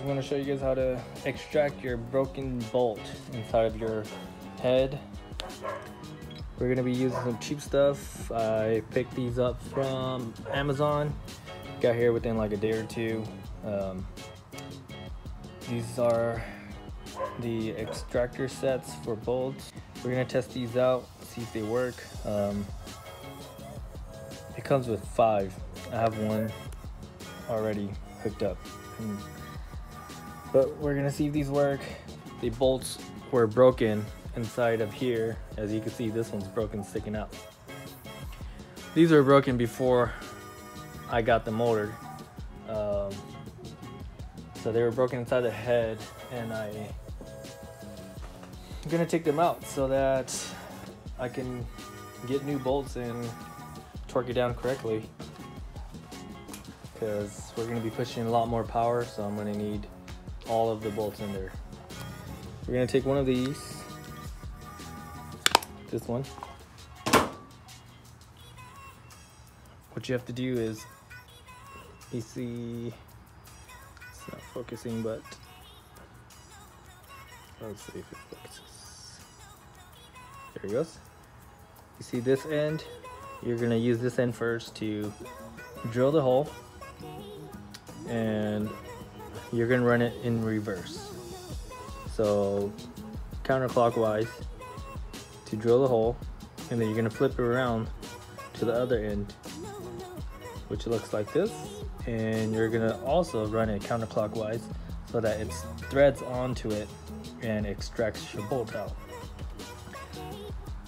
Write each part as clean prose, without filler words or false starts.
I'm going to show you guys how to extract your broken bolt inside of your head. We're going to be using some cheap stuff. I picked these up from Amazon. Got here within like a day or two. These are the extractor sets for bolts. We're going to test these out, see if they work. It comes with 5. I have one already hooked up. But we're gonna see if these work. The bolts were broken inside of here. As you can see, this one's broken, sticking out. These were broken before I got them ordered. So they were broken inside the head, and I'm gonna take them out so that I can get new bolts and torque it down correctly, because we're going to be pushing a lot more power, so I'm going to need all of the bolts in there. We're going to take one of these, this one. What you have to do is, you see, it's not focusing, but let's see if it focuses. There it goes. You see this end? You're going to use this end first to drill the hole, and you're going to run it in reverse. So counterclockwise to drill the hole, and then you're going to flip it around to the other end, which looks like this, and you're going to also run it counterclockwise so that it threads onto it and extracts your bolt out.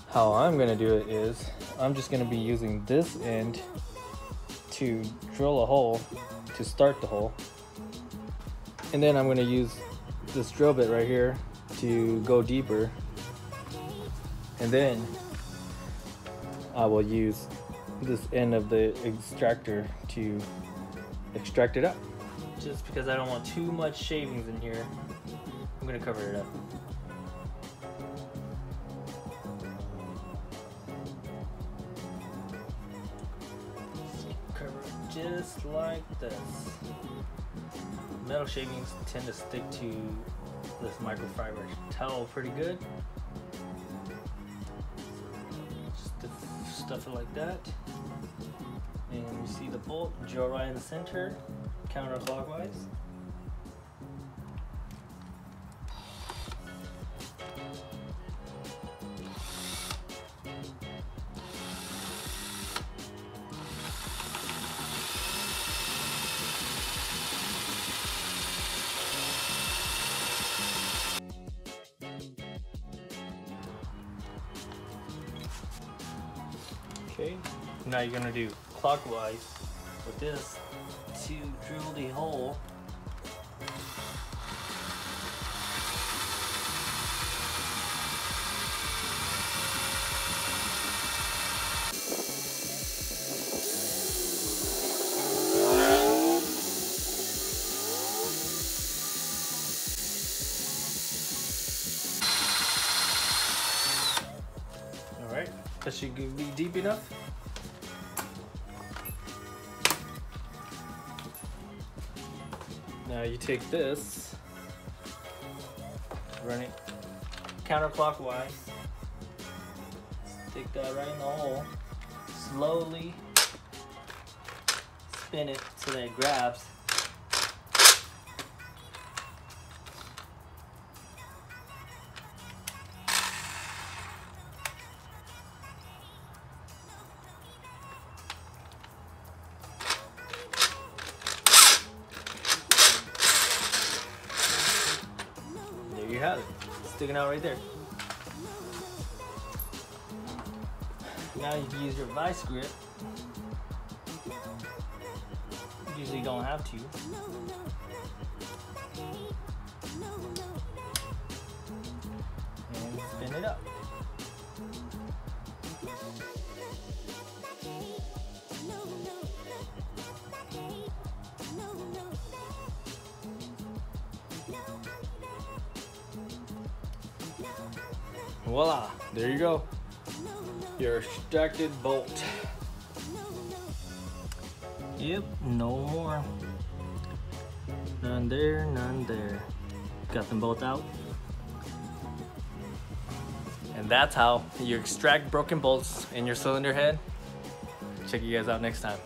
How I'm going to do it is, I'm just going to be using this end to drill a hole to start the hole, and then I'm going to use this drill bit right here to go deeper, and then I will use this end of the extractor to extract it out. Just because I don't want too much shavings in here, I'm going to cover it up. Just like this. Metal shavings tend to stick to this microfiber towel pretty good. Just stuff it like that. And you see the bolt, drill right in the center, counterclockwise. Okay, now you're gonna do clockwise with this to drill the hole. Alright, that should be deep enough. Now you take this, run it counterclockwise, stick that right in the hole, slowly spin it so that it grabs. You have it, sticking out right there. Now you can use your vice grip. Usually don't have to. And spin it up. Voila, there you go. Your extracted bolt. Yep, no more. None there, none there. Got them both out. And that's how you extract broken bolts in your cylinder head. Check you guys out next time.